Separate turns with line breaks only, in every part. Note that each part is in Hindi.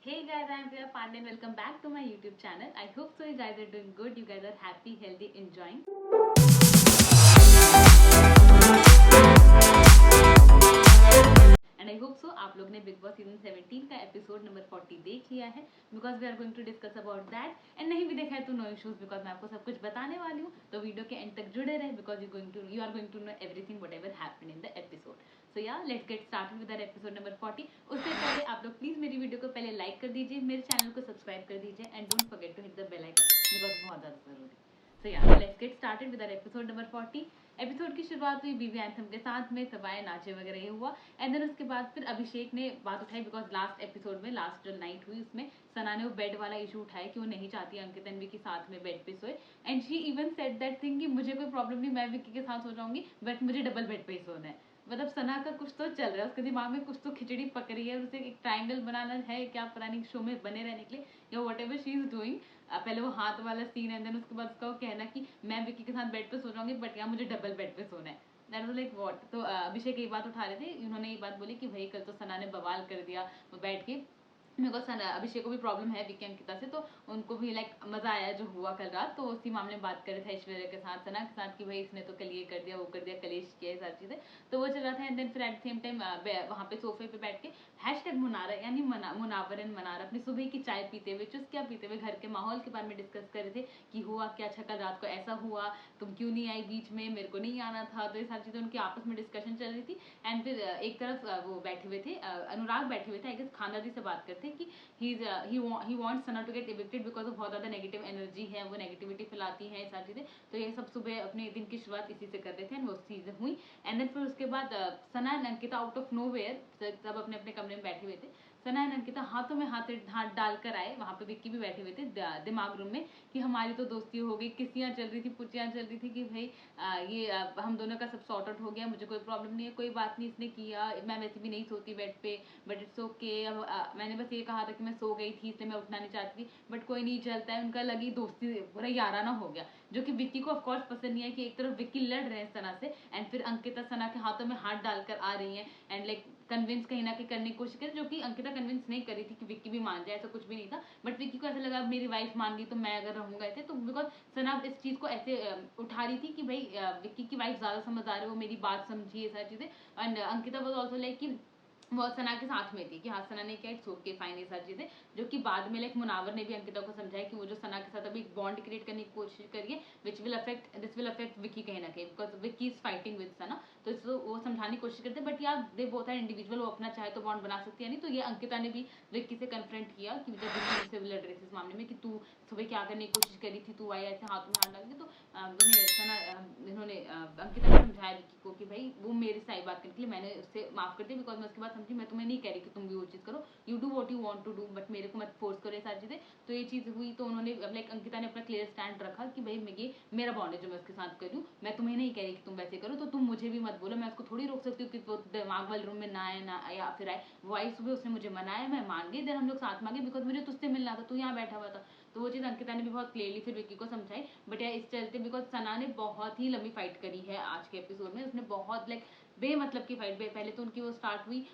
Hey guys, I am Priya Pandey and welcome back to my YouTube channel. I hope so you guys are doing good, you guys are happy, healthy, enjoying. And I hope so आप लोग ने बिग बॉस सीजन 17 का एपिसोड नंबर 40 देख लिया है because we are going to discuss about that and नहीं भी देखा है तो नो इश्यूज बिकॉज मैं आपको सब कुछ बताने वाली हूँ तो वीडियो के एंड तक जुड़े रहे because you are going to know everything whatever happen in the episode so yeah let's get started with episode number 40 उससे पहले आप लोग प्लीज मेरी वीडियो को पहले लाइक कर दीजिए मेरे चैनल को सब्सक्राइब कर दीजिए and don't forget to hit the bell icon because बहुत ज़्यादा जरूरी so yeah let's get started with episode number 40 episode की शुरुआत हुई बीवी एंथम के साथ में सवाए नाचे वगैरह ये हुआ एंड देन उसके बाद फिर अभिषेक ने बात उठाई बिकॉज लास्ट एपिसोड में लास्ट जो नाइट हुई उसमें सना ने वो बेड वाला इशू उठाया कि वो नहीं चाहती अंकित एंड विकी साथ में बेड पे सोए and she even said that thing कि मुझे कोई प्रॉब्लम नहीं मैं विकी के साथ सो जाऊंगी बट मुझे डबल बेड पे ही सोना है मतलब सना का कुछ तो चल रहा है उसके दिमाग में कुछ तो खिचड़ी पक रही है उसे एक ट्रायंगल बनाना है क्या पता नहीं शो में बने रहने के लिए या what ever she is doing पहले वो हाथ वाला सीन है देन उसके बाद उसका वो कहना कि मैं विकी के साथ बेड पे सो जाऊंगी बट यहाँ मुझे डबल बेड पे सोना है दैट वाज लाइक व्हाट तो अभिषेक ये बात उठा रहे थे उन्होंने ये बात बोली कि भाई कल तो सना ने बवाल कर दिया बैठ के मेरे को अभिषेक को भी प्रॉब्लम है विकी अंकिता से तो उनको भी लाइक मजा आया जो हुआ कल रात तो उसी मामले में बात कर रहे थे ऐश्वर्या के साथ सना के साथ कि भाई इसने तो कल ये कर दिया वो कर दिया कलेश किया सारी चीजें तो वो चल रहा था एंड देन फिर एट सेम टाइम वहाँ पे सोफे पे बैठ के हैशटैग मुनारा यानी मुनावर एंड मनारा अपनी सुबह की चाय पीते हुए चुस्किया पीते हुए घर के माहौल के बारे में डिस्कस कर रहे थे कि हुआ क्या अच्छा कल रात को ऐसा हुआ तुम क्यों नहीं आई बीच में मेरे को नहीं आना था तो ये सारी चीजें उनकी आपस में डिस्कशन चल रही थी एंड फिर एक तरफ वो बैठे हुए थे अनुराग बैठे हुए थे आई गेस खाना जी से बात करते कि he wants Sana to get evicted because of बहुत ज्यादा नेगेटिव एनर्जी है वो नेगेटिविटी फैलाती है सारी चीजें तो ये सब सुबह अपने दिन की शुरुआत इसी से कर रहे थे एंड वो चीजें हुई एंड देन फिर उसके बाद Sana and Ankita out of nowhere सब अपने अपने कमरे में बैठे हुए थे सना एंड अंकिता हाथों में हाथ डालकर आए वहां पे विक्की भी बैठे हुए थे दिमाग रूम में कि हमारी तो दोस्ती हो गई किसियां चल रही थी पुचियां चल रही थी कि भाई हम दोनों का सब सॉर्ट आउट हो गया मुझे कोई प्रॉब्लम नहीं है कोई बात नहीं इसने किया मैं वैसे भी नहीं सोती बेड पे बट इट्स ओके अब मैंने बस ये कहा था कि मैं सो गई थी इसलिए मैं उठना नहीं चाहती थी बट कोई नहीं चलता है उनका लगी दोस्ती पूरा याराना हो गया जो कि विक्की को ऑफकोर्स पसंद नहीं है कि एक तरफ विक्की लड़ रहे हैं सना से एंड फिर अंकिता सना के हाथों में हाथ डालकर आ रही है एंड लाइक कन्विंस कहीं ना कहीं करने की कोशिश करी जो कि अंकिता कन्विंस नहीं करी थी कि विक्की भी मान जाए ऐसा कुछ भी नहीं था बट विक्की को ऐसा लगा मेरी वाइफ मान गई तो मैं अगर रहूंगा ऐसे तो बिकॉज सना इस चीज को ऐसे उठा रही थी कि भाई विक्की की वाइफ ज्यादा समझदार है वो मेरी बात समझी ये सारी चीजें and Ankita was also like कि वो सना के साथ में थी कि हाँ सना ने क्या इट्स ओके फाइन ये सारी चीजें जो कि बाद में लाइक मुनावर ने भी अंकिता को समझाया कि वो जो सना के साथ अभी एक बॉन्ड क्रिएट करने की कोशिश करिए दिस विल अफेक्ट विकी कहीं ना कहीं because Vicky is fighting with Sana तो इसको वो समझाने की कोशिश करते बट यार दे बोथ आर इंडिविजुअल वो अपना चाहे तो बॉन्ड बना सकती है नहीं तो ये अंकिता ने भी विक्की से कन्फ्रंट किया कि जब विक्की से लड़ रही थी इस मामले में कि तू सुबह क्या करने की कोशिश करी थी तू आई ऐसे हाथ में हाथ डाल के तो इन्होंने अंकिता ने समझाया विक्की को कि भाई वो मेरे से आई बात करने के लिए मैंने उससे माफ कर दी बिकॉज मैं उसके बाद समझी मैं तुम्हें नहीं कह रही कि तुम भी वो चीज करो you do what you want to do but मेरे को मत फोर्स करो ये सारी चीजें तो ये चीज हुई तो उन्होंने लाइक अंकिता ने अपना क्लियर स्टैंड रखा कि भाई मैं ये मेरा बॉन्ड है जो मैं उसके साथ करूँ मैं तुम्हें नहीं कह रही कि तुम वैसे करो तो तुम मुझे भी मत बोलो मैं उसको थोड़ी रोक सकती हूँ कि वो दिमाग वाले रूम में ना आए ना या फिर आए वो आई सुबह उसने मुझे मनाया मैं मान गई देर हम लोग साथ मांगे बिकॉज मुझे तुझसे मिलना था तू यहाँ बैठा हुआ था तो वो चीज अंकिता ने भी बहुत क्लियरली फिर विक्की को समझाई बट यार इस चलते बिकॉज सना ने बहुत ही लंबी फाइट करी है आज के एपिसोड में उसने बहुत लाइक बेमतलब की फाइट पहले तो उनकी वो स्टार्ट हुई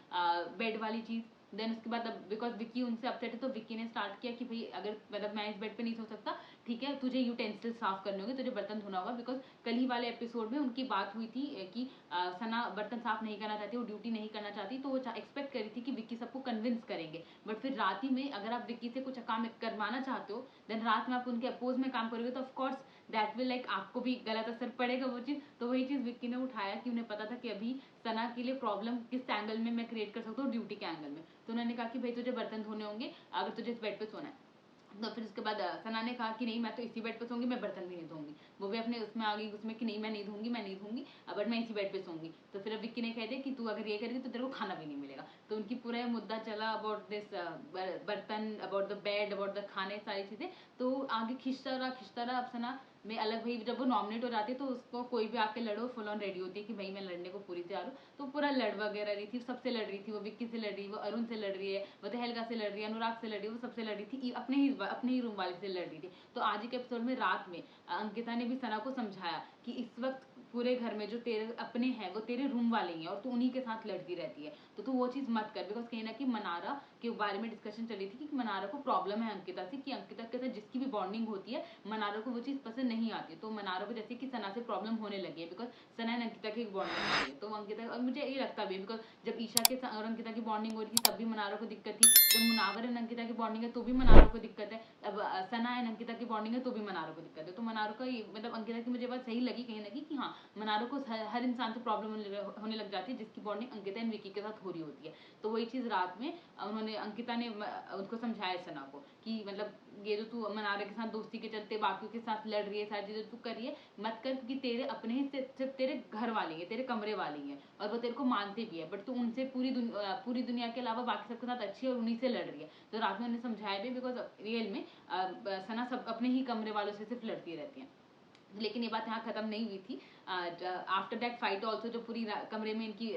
बेड वाली चीज देन उसके बाद बिकॉज विक्की उनसे अपसेट है तो विक्की ने स्टार्ट किया कि भाई अगर मतलब मैं इस बेड पे नहीं सो सकता ठीक है तुझे यूटेंसिल साफ करने होंगे तुझे बर्तन धोना होगा बिकॉज कल ही वाले एपिसोड में उनकी बात हुई थी कि सना बर्तन साफ नहीं करना चाहती वो ड्यूटी नहीं करना चाहती तो वो एक्सपेक्ट करी थी कि विक्की सबको कन्विंस करेंगे बट फिर रात ही में अगर आप विक्की से कुछ काम करवाना चाहते हो देन रात में आप उनके अपोज में काम करोगे तो ऑफकोर्स दैट विल लाइक आपको भी गलत असर पड़ेगा वो चीज तो वही चीज विक्की ने उठाया कि उन्हें पता था कि अभी सना के लिए प्रॉब्लम किस एंगल में मैं क्रिएट कर सकता हूँ ड्यूटी के एंगल में तो उन्होंने कहा कि भाई तुझे बर्तन धोने होंगे अगर तुझे इस बेड पे सोना है तो फिर उसके बाद सना ने कहा कि नहीं मैं तो इसी बेड पे सोऊंगी मैं बर्तन भी नहीं धोऊंगी वो भी अपने उसमें आ गई उसमें कि नहीं मैं नहीं धोऊंगी बट मैं इसी बेड पे सोऊंगी तो फिर अब विक्की ने कह दिया कि तू अगर ये करेगी तो तेरे को खाना भी नहीं मिलेगा तो उनकी पूरा मुद्दा चला अबाउट दिस बर्तन about the bed about the खाने सारी चीजें तो आगे खिंचता रहा अब सना में अलग भाई जब वो नॉमिनेट हो जाती है तो उसको कोई भी आके लड़ो फुल ऑन रेडी होती है कि भाई मैं लड़ने को पूरी तैयार हूँ तो पूरा लड़ वगैरह रही थी सबसे लड़ रही थी वो विक्की से लड़ रही है वो अरुण से लड़ रही है वो तहलका से लड़ रही है अनुराग से लड़ रही है वो सबसे लड़ रही थी अपने ही रूम वाले से लड़ रही थी तो आज के एपिसोड में रात में अंकिता ने भी सना को समझाया कि इस वक्त पूरे घर में जो तेरे अपने हैं वो तेरे रूम वाले ही हैं और तू उन्हीं के साथ लड़ती रहती है तो तू वो चीज मत कर बिकॉज कहीं ना कहीं मनारा के बारे में डिस्कशन चली थी कि मनारा को प्रॉब्लम है अंकिता से, कि अंकिता के साथ जिसकी भी बॉन्डिंग होती है मनारा को वो चीज़ पसंद नहीं आती। तो मनारा को जैसे कि सना से प्रॉब्लम होने लगी है, बिकॉज सना एंड अंकिता की एक बॉन्डिंग होती है। तो अंकिता, और मुझे ये लगता भी है बिकॉज जब ईशा के और अंकिता की बॉन्डिंग हो रही थी तब भी मनारा को दिक्कत थी, जब मुनावर एंड अंकिता की बॉन्डिंग है तो भी मनारा को दिक्कत है, अब सना एंड अंकिता की बॉन्डिंग है तो भी मनारा को दिक्कत है। तो मनारा का मतलब अंकिता की मुझे बात सही लगी कहीं ना कहीं कि हाँ, मनारा को हर इंसान से प्रॉब्लम होने लग जाती है जिसकी बॉन्डिंग अंकिता एंड विकी के साथ हो रही होती है। तो वही चीज़ रात में उन्होंने, अंकिता ने उनको समझाया सना को कि मतलब ये जो तू मनारा के साथ दोस्ती के चलते बाकियों के साथ लड़ रही है, सारी चीजें तू कर रही है मत कर, क्योंकि तेरे अपने ही सिर्फ तेरे घर वाले हैं, तेरे कमरे वाले हैं और वो तेरे को मानते भी है, बट तू उनसे पूरी दुनिया के अलावा बाकी सबके साथ अच्छी है और उन्हीं से लड़ रही है। तो रात में उन्हें समझाया भी, बिकॉज रियल में सना सब अपने ही कमरे वालों से सिर्फ लड़ती रहती है। लेकिन ये बात यहाँ खत्म नहीं हुई थी। आफ्टर दैट फाइट ऑल्सो, जो पूरी कमरे में इनकी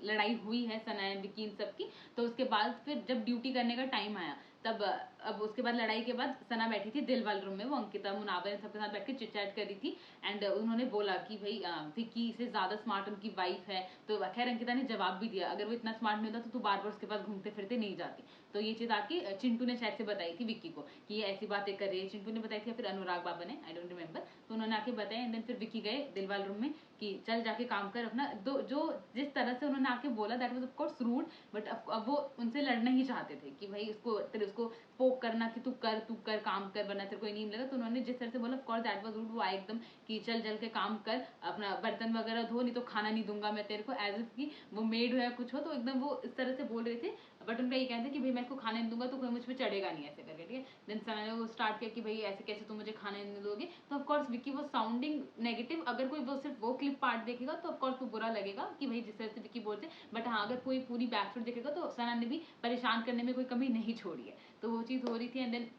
लड़ाई हुई है सना एंड विकी इन सब की, तो उसके बाद फिर जब ड्यूटी करने का टाइम आया तब अब उसके बाद लड़ाई के बाद सना बैठी थी दिल वाले रूम में, वो अंकिता मुनावर सबके साथ बैठ के चिट चैट कर रही थी एंड उन्होंने बोला कि भाई विकी से ज्यादा स्मार्ट उनकी वाइफ है। तो खैर अंकिता ने जवाब भी दिया, अगर वो इतना स्मार्ट नहीं होता तो तू बार बार उसके पास घूमते फिरते नहीं जाती। तो ये चीज आके चिंटू ने शायद से बताई थी विक्की को कि ये ऐसी बातें कर रही है, चिंटू ने बताई थी या फिर अनुराग बाबा ने, आई डोंट रिमेंबर। तो उन्होंने आके बताया एंड देन फिर विक्की गए दिलवाल रूम में कि चल जाके काम कर अपना। जो जिस तरह से उन्होंने आके बोला that was of course rude, but अब वो उनसे लड़ना ही चाहते थे कि भाई उसको पोक करना कि तू कर काम कर वरना तेरे को नहीं मिलेगा। तो उन्होंने जिस तरह से बोला of course that was rude. वो आए एकदम कि चल जल के काम कर, अपना बर्तन वगैरह धो, नहीं तो खाना नहीं दूंगा मैं तेरे को, एज इफ की वो मेड हो या कुछ हो। तो एकदम वो इस तरह से बोल रहे थे, बट उनका ये कहते कि भाई मैं इसको खाने नहीं दूंगा तो कोई मुझ पर चढ़ेगा नहीं, ऐसे करके। ठीक है, देन सना ने वो स्टार्ट किया कि भाई ऐसे कैसे तुम मुझे खाने नहीं दोगे। तो ऑफकोर्स विक्की वो साउंडिंग नेगेटिव, अगर कोई वो सिर्फ वो क्लिप पार्ट देखेगा तो ऑफकोर्स वो बुरा लगेगा कि भाई जिस तरह से विक्की बोलते, बट हाँ अगर कोई पूरी बैकफुट देखेगा तो सना ने भी परेशान करने में कोई कमी नहीं छोड़ी है। तो वो चीज़ हो रही थी एंड देन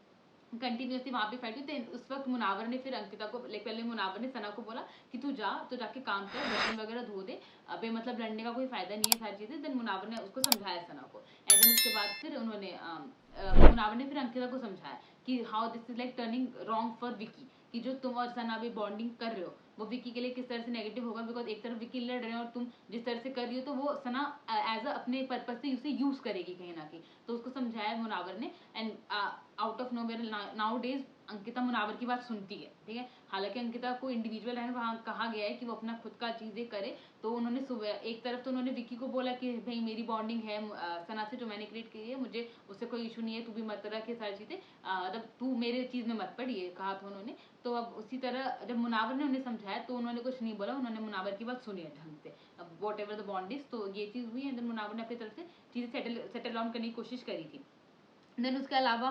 कंटिन्यूसली वहां पे फाइट हुई। उस वक्त मुनावर ने फिर अंकिता को, पहले मुनावर ने सना को बोला कि तू जा तो जाके काम कर, बर्तन वगैरह धो दे, अबे मतलब लड़ने का कोई फायदा नहीं है सारी चीजें। देन मुनावर ने उसको समझाया सना को एंड देन उसके बाद फिर उन्होंने मुनावर ने फिर अंकिता को समझाया कि how this is like turning wrong for Vicky, कि जो तुम और सना अभी बॉन्डिंग कर रहे हो वो विकी के लिए किस तरह से नेगेटिव होगा, बिकॉज एक तरफ विकी लड़ रहे हैं और तुम जिस तरह से कर रही हो तो वो सना एज अ अपने पर्पज से उसे यूज करेगी कहीं ना कहीं। तो उसको समझाया मुनावर ने and out of nowhere now days Ankita Munawar की बात सुनती है। ठीक है, हालांकि अंकिता को इंडिविजुअल रहने वहाँ कहा गया है कि वो अपना खुद का चीजें करे। तो उन्होंने सुबह एक तरफ तो उन्होंने विक्की को बोला कि भाई मेरी बॉन्डिंग है सना से जो मैंने क्रिएट की है, मुझे उससे कोई इशू नहीं है, तू भी मत रख ये सारी चीजें, मतलब तू मेरे चीज में मत पड़, ये कहा था उन्होंने। तो अब उसी तरह जब मुनावर ने उन्हें समझाया तो उन्होंने कुछ नहीं बोला, उन्होंने मुनावर की बात सुनी है ढंग से। अब what ever the bond is, तो ये चीज हुई एंड मुनावर ने अपनी तरफ से चीजें सेटल डाउन करने की कोशिश करी थी। देन उसके अलावा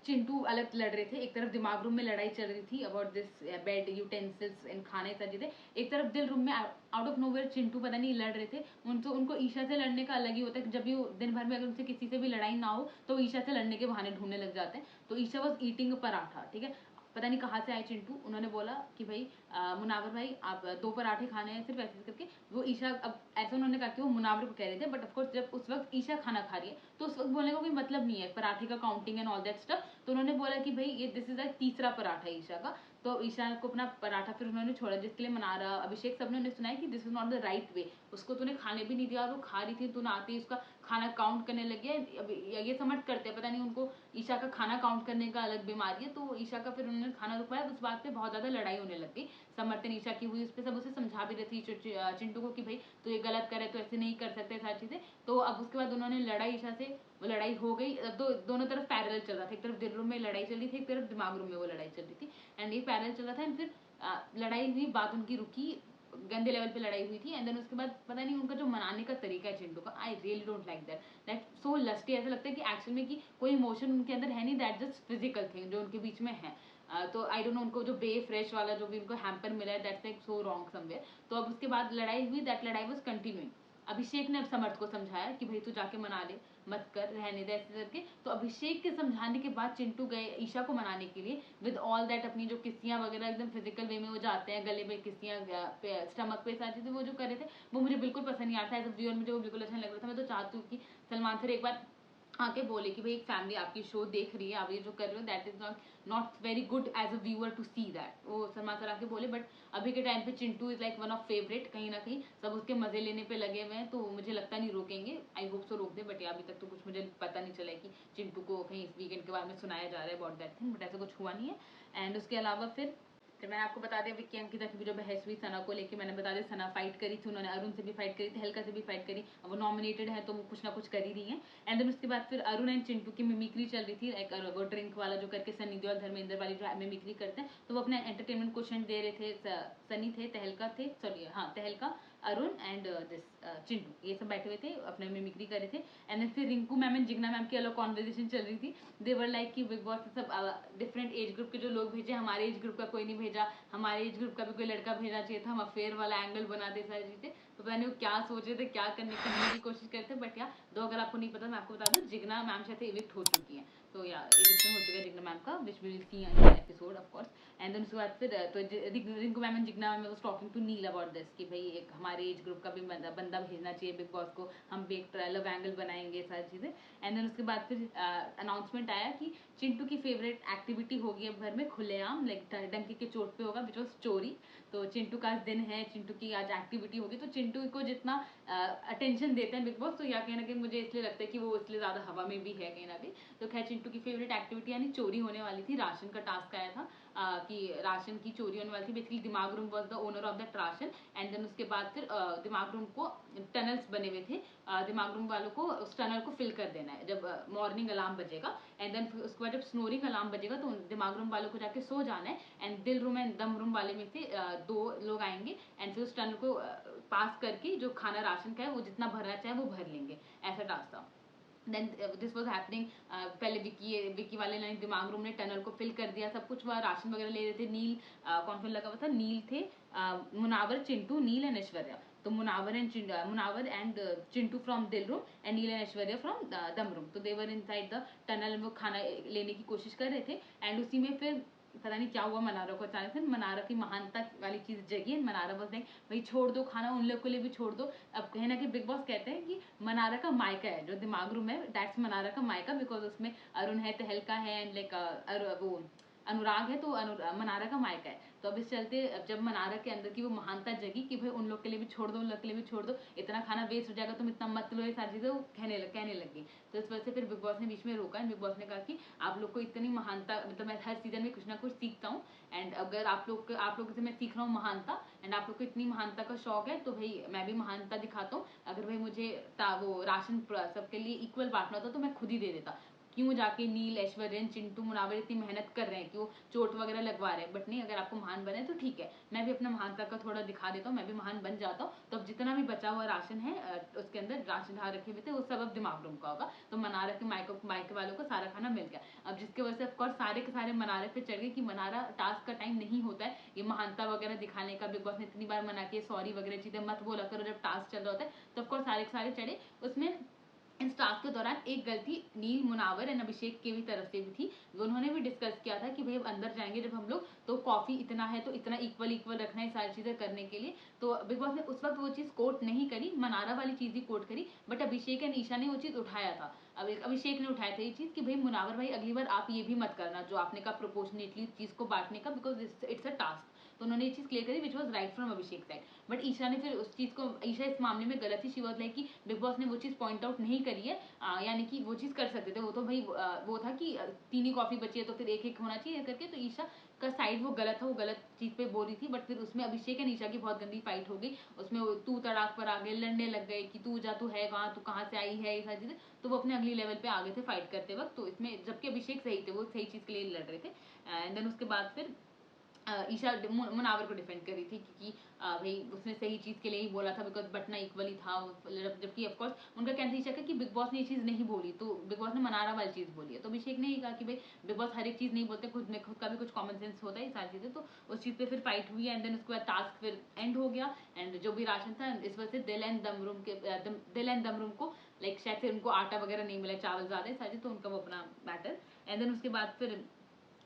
चिंटू अलग लड़ रहे थे, एक तरफ दिमाग रूम में लड़ाई चल रही थी अबाउट दिस बेड यूटेंसिल्स इन खाने सारी चीजें, एक तरफ दिल रूम में आउट ऑफ नोवेयर चिंटू पता नहीं लड़ रहे थे। उनको ईशा से लड़ने का अलग ही होता है कि जब भी दिन भर में अगर उनसे किसी से भी लड़ाई ना हो तो ईशा से लड़ने के बहाने ढूंढने लग जाते हैं। तो ईशा वॉज ईटिंग पराठा, ठीक है, पता नहीं कहाँ से आए चिंटू, उन्होंने बोला कि भाई मुनावर भाई आप 2 पराठे खाने हैं सिर्फ, ऐसे करके वो ईशा, अब ऐसा उन्होंने कहा कि वो मुनावर को कह रहे थे, बट ऑफकोर्स जब उस वक्त ईशा खाना खा रही है तो उस वक्त बोलने का कोई मतलब नहीं है, पराठे का counting and all that stuff. तो उन्होंने बोला कि भाई ये दिस इज द तीसरा पराठा ईशा का। तो ईशा को अपना पराठा फिर उन्होंने छोड़ा, जिसके लिए मनारा अभिषेक सबने उन्हें सुनाया कि this is not the right way, उसको तूने खाने भी नहीं दिया और वो खा रही थी, तू ना आती उसका खाना काउंट करने लग गया। अब ये समझ करते हैं, पता नहीं उनको ईशा का खाना काउंट करने का अलग बीमारी है। तो ईशा का फिर उन्होंने खाना रुकवाया, उस बात पे बहुत ज्यादा लड़ाई होने लग गई, समर्थन ईशा की हुई, उस पर सब उसे समझा भी रही थी चिंटू को कि भाई तो ये गलत करे तो ऐसे नहीं कर सकते सारी चीजें। तो अब उसके बाद उन्होंने लड़ाई ईशा से, वो लड़ाई हो गई। अब दोनों तरफ पैरेलल चल रहा था, एक तरफ दिल रूम में लड़ाई चल रही थी, एक तरफ दिमाग रूम में वो लड़ाई चल रही थी एंड ये पैरेलल चल रहा था एंड फिर लड़ाई हुई, बात उनकी रुकी, गंदे लेवल पे लड़ाई हुई थी एंड देन उसके बाद पता नहीं उनका जो मनाने का तरीका है चिंटू का, I really don't like that so lusty, ऐसा लगता है कि एक्चुअल में कि कोई इमोशन उनके अंदर है नहीं, दैट जस्ट फिजिकल थिंग जो उनके बीच में है। तो आई डोंट नो उनको जो बे फ्रेश वाला जो भी उनको हैम्पर मिला है that's like so wrong somewhere. तो अब उसके बाद लड़ाई हुई, दैट लड़ाई वाज कंटिन्यूइंग। अभिषेक ने अब समर्थ को समझाया कि भाई तू जाके मना ले, मत कर, रहने दे ऐसे करके। तो अभिषेक के समझाने के बाद चिंटू गए ईशा को मनाने के लिए विद ऑल दैट, अपनी जो किस्सियां वगैरह एकदम फिजिकल वे में वो जाते हैं, गले में किस्सियां, स्टमक पे सारी चीजें वो जो कर रहे थे वो मुझे बिल्कुल पसंद नहीं आता है। एज अ व्यूअर मुझे वो बिल्कुल अच्छा नहीं लग रहा था। मैं तो चाहती हूँ कि सलमान सर एक बार आके बोले कि भाई एक फैमिली आपकी शो देख रही है, आप ये जो कर रहे हो that is not very good as a viewer to see that, वो सलमान सर आके बोले। बट अभी के टाइम पे Chintu is like one of favourite, कहीं ना कहीं सब उसके मजे लेने पे लगे हुए हैं, तो मुझे लगता नहीं रोकेंगे, आई होप सो रोक दे। बट अभी तक तो कुछ मुझे पता नहीं चला है कि चिंटू को कहीं इस वीकेंड के बारे में सुनाया जा रहा है अबाउट दैट थिंग, बट ऐसा कुछ हुआ नहीं है। एंड उसके अलावा फिर मैंने आपको बता दिया विक्की अंकिता की भी जो बहस हुई सना को लेके, मैंने बता दिया सना फाइट करी थी, उन्होंने अरुण से भी फाइट करी थी, हल्का से भी फाइट करी, अब वो नॉमिनेटेड है तो वो कुछ ना कुछ कर ही रही है। एंड देन उसके बाद फिर अरुण एंड चिंटू की मिमिक्री चल रही थी, लाइक वो ड्रिंक वाला जो करके सनी देओल धर्मेंद्र वाली जो मिमिक्री करते हैं, तो वो अपने एंटरटेनमेंट क्वेश्चन दे रहे थे। सनी थे, तहलका थे, सॉरी हाँ तहलका, अरुण एंड दिस चिंटू, ये सब बैठे हुए थे अपने मिमिक्री कर रहे थे। एंड देन फिर Rinku ma'am and Jigna ma'am की अलग कॉन्वर्जेशन चल रही थी, देवर लाइक कि बिग बॉस सब डिफरेंट एज ग्रुप के जो लोग भेजे, हमारे एज ग्रुप का कोई नहीं भेजा, हमारे एज ग्रुप का भी कोई लड़का भेजना चाहिए था, हम अफेयर वाला एंगल बनाते सारी चीजें। तो पता नहीं वो क्या सोच रहे थे, क्या करने की कोशिश करते, बट या दो अगर आपको नहीं पता मैं आपको बता दूं, जिग्ना मैम शायद इविक्ट हो चुकी है, तो या इविक्शन हो चुका है जिग्ना मैम का, which will see in episode of course. And then उसके बाद फिर तो Rinku ma'am and Jigna ma'am was talking to Neel about this कि भाई एक हमारे एज ग्रुप का भी बंदा भेजना चाहिए बिग बॉस को, हम भी एक लव एंगल बनाएंगे सारी चीजें। एंड देन उसके बाद फिर अनाउंसमेंट आया कि चिंटू की फेवरेट एक्टिविटी होगी अब घर में खुलेआम, लाइक डंकी के चोट पे होगा, विच वॉज चोरी। तो चिंटू का आज दिन है, चिंटू की आज एक्टिविटी होगी, तो चिंटू को जितना अटेंशन देते हैं बिग बॉस, तो या कहीं ना कहीं मुझे इसलिए लगता है कि वो इसलिए ज्यादा हवा में भी है कहीं ना कहीं। तो खैर चिंटू की फेवरेट एक्टिविटी यानी चोरी होने वाली थी, राशन का टास्क आया था कि राशन की चोरी होने वाली थी, basically Dimaag room was the owner of the ration. And then उसके बाद फिर दिमाग रूम को टनल्स बने हुए थे, दिमाग रूम वालों को उस टनल को फिल कर देना है जब मॉर्निंग अलार्म बजेगा। एंड देन उसके बाद जब स्नोरिंग अलार्म बजेगा तो दिमाग रूम वालों को जाके सो जाना है, एंड दिल रूम एंड दम रूम वाले में से दो लोग आएंगे, एंड फिर उस टनल को पास करके जो खाना राशन का है वो जितना भरना चाहे वो भर लेंगे, ऐसा टास्क था। देन दिस वॉज हैपनिंग, पहले विकी वाले ने दिमाग रूम ने टनल को फिल कर दिया, सब कुछ वह राशन वगैरह ले रहे थे। नील कौन कौन लगा हुआ था, नील थे, मुनावर, चिंटू, नील एंड ऐश्वर्या। तो Munawar and Chintu from Dil room and Neel and Aishwarya from Dum room, तो देवर इनसाइड द टनल, वो खाना लेने की कोशिश कर रहे थे। एंड उसी में फिर पता नहीं क्या हुआ, मनारा को अचानक से मनारा की महानता वाली चीज जगी, मनारा बस लाइक भाई छोड़ दो खाना, उन लोग के लिए भी छोड़ दो। अब कहीं ना कहीं बिग बॉस कहते हैं कि मनारा का मायका है जो दिमाग रूम है, दैट्स मनारा का मायका, बिकॉज उसमें अरुण है, तहलका है एंड लाइक वो अनुराग है, तो मनारा का मायका है। तो अब इस चलते अब जब मनारा के अंदर की वो महानता जगी कि भाई उन लोग के लिए भी छोड़ दो, उन लोग के लिए भी छोड़ दो, इतना खाना वेस्ट हो जाएगा, तुम इतना मत लो, ये सारी चीजें वो कहने लगी। तो इस वजह से फिर बिग बॉस ने बीच में रोका, बिग बॉस ने कहा कि आप लोग को इतनी महानता, मतलब मैं हर सीजन में कुछ ना कुछ सीखता हूँ, एंड अगर आप लोग से मैं सीख रहा हूँ महानता, एंड आप लोग को इतनी महानता का शौक है, तो भाई मैं भी महानता दिखाता हूँ। अगर भाई मुझे वो राशन सबके लिए इक्वल बांटना होता तो मैं खुद ही दे देता, क्यों जाके नील, ऐश्वर्य, चिंटू, मुनावर इतनी मेहनत कर रहे हैं कि वो चोट वगैरह लगवा रहे हैं, बट नहीं, अगर आपको महान बने तो ठीक है, मैं भी अपना महानता का थोड़ा दिखा देता हूँ, मैं भी महान बन जाता हूँ। तो अब जितना भी बचा हुआ राशन है उसके अंदर राशन ढाल रखे हुए थे, वो सब अब दिमाग रूम का होगा। तो मनारा के माइके वालों को सारा खाना मिल गया, अब जिसकी वजह से ऑफकोर्स सारे के सारे मनारे पे चढ़ गए कि मनारा टास्क का टाइम नहीं होता है ये महानता वगैरह दिखाने का, बिग बॉस ने इतनी बार मना किया सॉरी वगैरह चीजें मत बोला करो जब टास्क चल रहा होता है, तो ऑफकोर्स सारे के सारे चढ़े। उसमें इस टास्क के दौरान एक गलती नील, मुनावर एंड अभिषेक की भी तरफ से भी थी, उन्होंने भी डिस्कस किया था कि भाई अब अंदर जाएंगे जब हम लोग, तो कॉफी इतना है तो इतना इक्वल इक्वल रखना है सारी चीजें करने के लिए। तो बिग बॉस ने उस वक्त वो चीज कोट नहीं करी, मनारा वाली चीज ही कोट करी, बट अभिषेक एंड ईशा ने वो चीज उठाया था। अब अभिषेक ने उठाया था ये चीज कि भाई मुनावर भाई अगली बार आप ये भी मत करना जो आपने कहा प्रोपोर्शनेटली चीज को बांटने का, बिकॉज इट्स अ टास्क। तो उन्होंने ये चीज क्लियर करी which was right from Abhishek side. But Isha ने फिर उस चीज को, ईशा इस मामले में गलत ही, शी वॉज लाइक कि बिग बॉस ने वो चीज पॉइंट आउट नहीं करी है, यानी कि वो चीज कर सकते थे, वो तो भाई वो था कि तीन ही कॉफी बची है तो फिर एक एक होना चाहिए करके, तो ईशा का साइड वो गलत था, वो गलत चीज पे बोल रही थी। बट फिर उसमें अभिषेक एंड ईशा की बहुत गंदी फाइट हो गई, उसमें तू तड़ाक पर आ गए, लड़ने लग गए कि तू जा, तू है कहाँ, तू कहाँ से आई है, ये सारी चीजें। तो वो अपने अगली लेवल पे आ गए थे फाइट करते वक्त, तो इसमें जबकि अभिषेक सही थे, वो सही चीज के लिए लड़ रहे थे। एंड देन उसके बाद फिर ईशा मुनावर को डिफेंड कर रही थी क्योंकि भाई उसने सही चीज के लिए ही बोला था, बिकॉज बटना इक्वली था, जबकि ऑफकोर्स उनका कहना था ईशा का कि बिग बॉस ने ये चीज नहीं बोली, तो बिग बॉस ने मनारा वाली चीज बोली है। तो अभिषेक ने ही कहा कि भाई बिग बॉस हर एक चीज नहीं बोलते, खुद का भी कुछ कॉमन सेंस होता है, ये सारी चीजें। तो उस चीज पे फिर फाइट हुई, एंड देन उसके बाद टास्क फिर एंड हो गया, एंड जो भी राशन था इस वजह से दिल एंड दम रूम को लाइक शायद से उनको आटा वगैरह नहीं मिला, चावल ज्यादा है सारी, तो उनका वो अपना मैटर। एंड देन उसके बाद फिर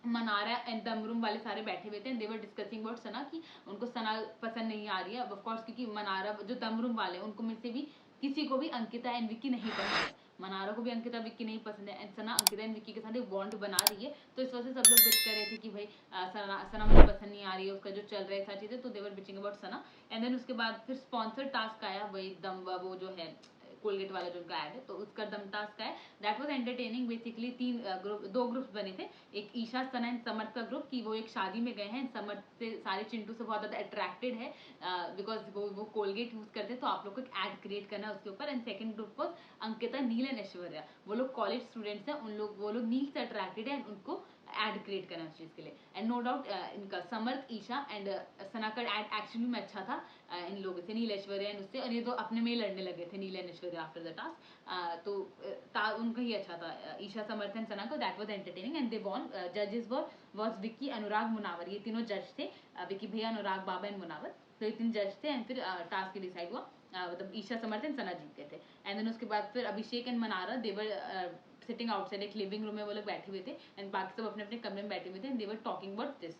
मनारा एंड दमरूम वाले सारे बैठे हुए थे, देवर डिस्कसिंग अबाउट सना कि उनको सना पसंद नहीं आ रही है, ऑफ कोर्स क्योंकि मनारा जो दमरूम वाले उनको में से भी किसी को भी अंकिता एंड विक्की नहीं पसंद है। मनारा को भी अंकिता विक्की नहीं पसंद है and Sana Ankita and Vicky के साथ एक बॉन्ड बना रही है, तो इस वजह से सब लोग बिच कर रहे थे कि भाई सना मुझे पसंद नहीं आ रही है, उसका जो चल रहा है सारी चीजें, तो they're bitching about Sana. And then उसके बाद फिर स्पॉन्सर टास्क आया, वही एकदम वो जो है कोलगेट वाला जो ऐड है, तो उसका दम टास्क है, दैट वाज एंटरटेनिंग। बेसिकली दो ग्रुप्स बने थे, एक ईशा सना एंड समर्थ का ग्रुप, कि वो एक शादी में गए हैं, समर्थ से सारे चिंटू से बहुत ज्यादा अट्रैक्टेड है बिकॉज वो कोलगेट यूज करते हैं, तो आप लोग को एक एड क्रिएट करना है उसके ऊपर। And second group was Ankita, Neel and Aishwarya, वो लोग कॉलेज स्टूडेंट्स हैं, वो लोग नील से अट्रैक्टेड है एंड उनको एड क्रिएट करना है उस चीज के लिए। एंड नो डाउट इनका समर्थ, ईशा एंड सना का एड एक्चुअली में अच्छा था इन लोगों से, नील ऐश्वर्या एंड उससे, और ये तो अपने में ही लड़ने लगे थे Neel and Aishwarya after the task, तो उनका ही अच्छा था, ईशा समर्थ एंड सना को, that was entertaining and they won. जजेस वॉज विक्की, अनुराग, मुनावर, ये तीनों जज थे, विक्की भैया, अनुराग बाबा एंड मुनावर, तो ये तीन जज थे। एंड फिर टास्क डिसाइड हुआ, मतलब ईशा समर्थ एंड सना जीत गए थे। एंड देन उसके बाद फिर Abhishek and Mannara, they're sitting outside, एक लिविंग रूम में वो लोग बैठे हुए थे एंड बाकी सब अपने अपने कमरे में बैठे हुए थे and they were talking about this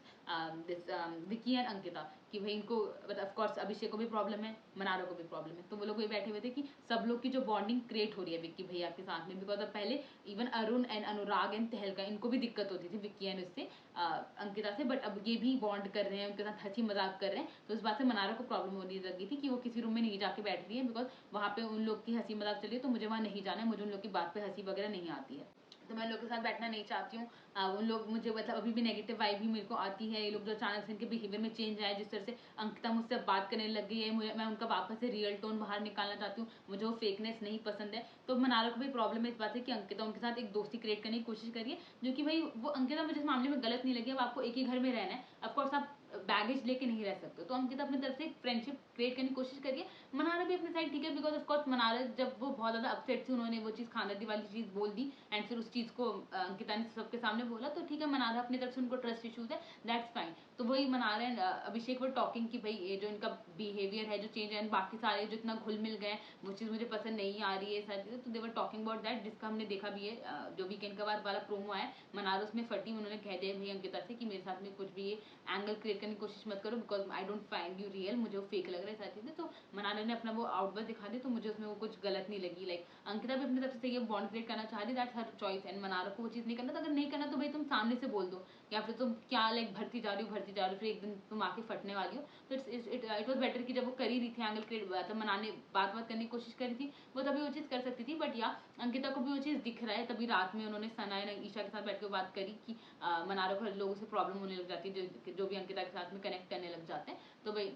Vicky and Ankita, कि भाई इनको मतलब ऑफ कोर्स अभिषेक को भी प्रॉब्लम है, मनारा को भी प्रॉब्लम है, तो वो लोग वही बैठे हुए थे कि सब लोग की जो बॉन्डिंग क्रिएट हो रही है विक्की भैया के साथ में, बिकॉज अब पहले even Arun and Anurag and तहलका, इनको भी दिक्कत होती थी विक्की एंड उससे अंकिता से, बट अब ये भी बॉन्ड कर रहे हैं, उनके साथ हंसी मजाक कर रहे हैं, तो इस बात से मनारा को प्रॉब्लम होने लगी थी कि वो किसी रूम में नहीं जाके बैठ रही है, बिकॉज वहाँ पे उन लोग की हंसी मजाक चल रही है, तो मुझे वहाँ नहीं जाना है, मुझे उन लोग की बात पे हंसी वगैरह नहीं आती है, तो मैं लोग के साथ बैठना नहीं चाहती हूँ। उन लोग मुझे मतलब अभी भी नेगेटिव वाइब भी मेरे को आती है, ये लोग जो अचानक से इनके बिहेवियर में चेंज आया, जिस तरह से अंकिता मुझसे बात करने लग गई है, मुझे मैं उनका वापस से रियल टोन बाहर निकालना चाहती हूँ, मुझे वो फेकनेस नहीं पसंद है। तो मनारा को भी प्रॉब्लम है इस बात से कि अंकिता उनके साथ एक दोस्ती क्रिएट करने की कोशिश करिए, जो कि भाई वो अंकिता मुझे इस मामले में गलत नहीं लगी, अब आपको एक ही घर में रहना है, ऑफकोर्स आप बैगेज लेके नहीं रह सकते, तो अंकिता अपनी तरफ से एक फ्रेंडशिप क्रिएट करने की कोशिश करिए, मनारा भी अपनी साइड ठीक है, बिकॉज ऑफकोर्स मनारा जब वो बहुत ज्यादा अपसेट थी, उन्होंने वो चीज खानदर्दी वाली चीज बोल दी एंड फिर उस चीज को अंकिता ने सबके सामने बोला, तो ठीक है, मनारा अपनी तरफ से उनको ट्रस्ट इश्यूज है, दैट्स फाइन। तो वही मनारा एंड अभिषेक वो टॉकिंग कि भाई ये जो इनका बिहेवियर है जो चेंज है, बाकी सारे जो इतना घुल मिल गए, वो चीज मुझे पसंद नहीं आ रही है सारी चीजें, तो दे वर टॉकिंग अबाउट दैट, जिसका हमने देखा भी है, जो वीकेंड का वाला प्रोमो आया, मनारा उसमें फटी, उन्होंने कह दिया भाई अंकिता से कि मेरे साथ में कुछ भी ये एंगल क्रिएट करने की कोशिश मत करो, because I don't find you real, मुझे वो फेक लग रहा है सारी चीजें, तो मनारा ने अपना वो आउटबर्स्ट दिखा दी, तो मुझे उसमें वो कुछ गलत नहीं लगी, लाइक अंकिता भी अपनी तरफ से ये बॉन्ड क्रिएट करना चाह रही, that's her choice, and Mannara को वो चीज नहीं करना, तो अगर नहीं करना तो भाई तुम सामने से बोल दो, या फिर तुम क्या लाइक भरती जा रही हो, फिर एक दिन तुम आके फटने वाली हो, तो इट वॉज बेटर कि जब वो कर ही रही थी एंगल क्रिएट, मतलब मनाने बात करने की कोशिश कर रही थी, वो तभी वो चीज कर सकती थी, बट या अंकिता को भी वो चीज दिख रहा है, तभी रात में उन्होंने सना एंड ईशा के साथ बैठ के बात करी कि मनारा को लोगों से प्रॉब्लम होने लग जाती है, जो भी अंकिता के साथ में कनेक्ट करने लग जाते हैं, तो भाई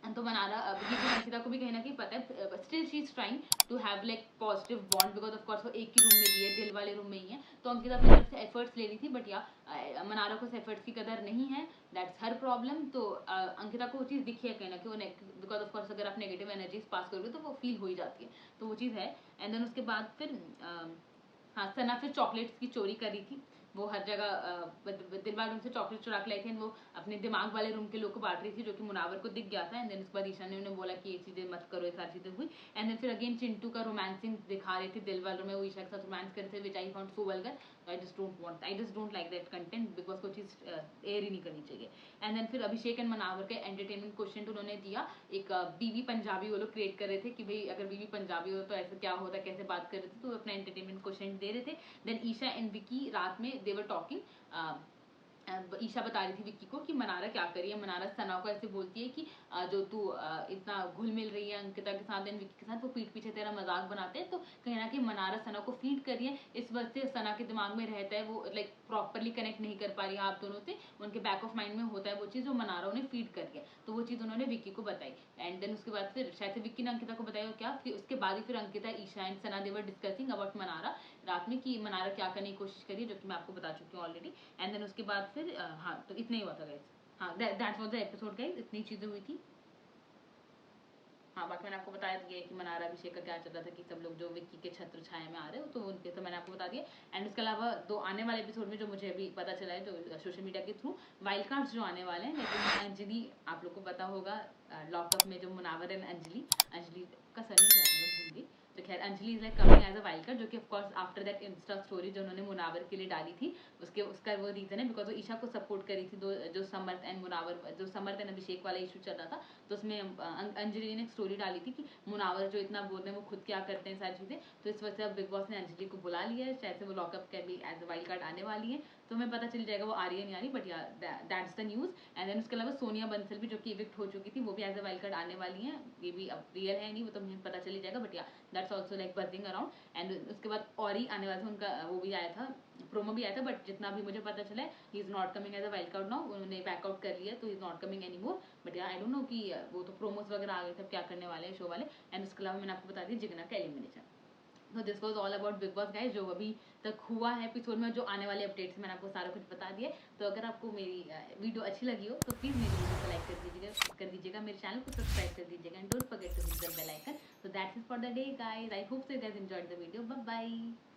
तो मनारा ये तो अंकिता को भी कहीं ना कहीं पता है, still she is trying to have like positive bond, because of course वो एक ही रूम में भी है, दिल वाले रूम में ही है, तो अंकिता अपनी तरफ से एफर्ट्स ले रही थी, बट या मनारा को एफर्ट्स की कदर नहीं है, दैट्स हर प्रॉब्लम। तो अंकिता को वो चीज़ दिखी है कहीं ना कहीं, बिकॉज ऑफ कोर्स अगर आप नेगेटिव एनर्जीज पास करोगे तो वो फील हो ही जाती है, तो वो चीज़ है। एंड देन उसके बाद फिर हाँ, सना फिर चॉकलेट्स की चोरी करी थी, वो हर जगह दिलवार रूम से चॉकलेट चुरा के लाई थी, वो अपने दिमाग वाले रूम के लोग को बांट रही थी, जो कि मुनावर को दिख गया था, एंड देन उसके बाद ईशा ने उन्हें बोला कि ये चीजें मत करो, ये सारी चीजें हुई, एंड देन फिर अगेन चिंटू का रोमांसिंग दिखा रहे थे दिलवार रूम में, वो ईशा के साथ रोमांस कर रहे थे, which I found so vulgar, I just don't like that content, because कोई चीज एयर ही नहीं करनी चाहिए। एंड देन फिर अभिषेक एंड मनावर के एंटरटेनमेंट क्वेश्चन उन्होंने दिया, एक बीवी पंजाबी वो लोग क्रिएट कर रहे थे कि भाई अगर बीवी पंजाबी हो तो ऐसा क्या होता, कैसे बात कर रहे थे, तो अपना एंटरटेनमेंट क्वेश्चन दे रहे थे। देन ईशा एंड विकी रात में देवर टॉकिंग, ईशा बता रही थी विक्की को कि मनारा क्या करी है, मनारा सना को ऐसे बोलती है कि जो तू इतना घुल मिल रही है अंकिता के साथ एंड विक्की के साथ, वो पीठ पीछे तेरा मजाक बनाते हैं, तो कहीं ना कहीं मनारा सना को फीड कर रही है, इस वजह से सना के दिमाग में रहता है, वो लाइक प्रॉपरली कनेक्ट नहीं कर पा रही है आप दोनों से, उनके बैक ऑफ माइंड में होता है वो चीज़, जो मनारा उन्हें फीड कर रही है, तो वो चीज़ उन्होंने विक्की को बताई। एंड देन उसके बाद फिर शायद से विक्की ने अंकिता को बताया क्या, फिर उसके बाद ही फिर Ankita, Isha and Sana they were discussing about Mannara रात में, कि मनारा क्या करने की कोशिश करिए, जो कि मैं आपको बता चुकी हूँ ऑलरेडी। एंड देन उसके बाद फिर हाँ, तो इतना ही हुआ था गाइस, हाँ that was the episode guys, इतनी चीजें हुई थी। हाँ, बाकी मैंने आपको बताया दिया कि मनारा अभिषेक का क्या चल रहा था, कि सब लोग जो विक्की के छत्र छाया में आ रहे हो, तो उनके तो मैंने आपको बता दिया। एंड उसके अलावा दो आने वाले एपिसोड में जो मुझे अभी पता चला है, जो सोशल मीडिया के थ्रू वाइल्ड कार्ड्स जो आने वाले हैं, लेकिन अंजलि, आप लोग को पता होगा लॉकअप में जो मुनावर एंड अंजलि का सरनेम क्या था मैं भूल गई, तो खैर Anjali is like coming as a wild card, जो कि of course after that insta story जो उन्होंने मुनावर के लिए डाली थी, उसका वो रीजन है बिकॉज वो ईशा को सपोर्ट करी थी, जो समर्थ एंड मुनावर, जो समर्थ एंड अभिषेक वाला इशू चल रहा था, तो उसमें अंजलि ने एक स्टोरी डाली थी कि मुनावर जो इतना बोलते हैं वो खुद क्या करते हैं सारी चीजें, तो इस वजह से अब बिग बॉस ने अंजलि को बुला लिया है, शायद से वो लॉकअप के भी एज अ वाइल्ड कार्ड आने वाली है, तो हमें पता चल जाएगा वो आ रही है नहीं आ रही, but yeah that's the news. And then उसके अलावा सोनिया बंसल भी जो कि इविक्ट हो चुकी थी, वो भी एज अ वाइल्ड कार्ड आने वाली है, ये भी अब रियल है नहीं वो तो मुझे पता चल ही जाएगा, but yeah that's also like buzzing around. And उसके बाद और ही आने वाला था उनका, वो भी आया था, प्रोमो भी आया था, बट जितना भी मुझे पता चला है he is not coming as a wild card now, उन्होंने बैकआउट कर लिया, तो he is not coming any more, but yeah I don't know कि वो तो प्रोमोस वगैरह आ गए थे, क्या करने वाले हैं शो वाले। एंड उसके अलावा मैंने आपको बता दिया जिगना का एलिमिनेशन। तो this was all about big boss guys, जो अभी तक हुआ है एपिसोड में, जो आने वाले अपडेट्स मैंने आपको सारा कुछ बता दिया। तो अगर आपको मेरी वीडियो अच्छी लगी हो तो प्लीज़ मेरी वीडियो को लाइक कर दीजिएगा, मेरे चैनल को सब्सक्राइब कर दीजिएगा, and don't forget to hit the bell icon. So that's it for the day guys, I hope so you guys enjoyed the video, bye bye।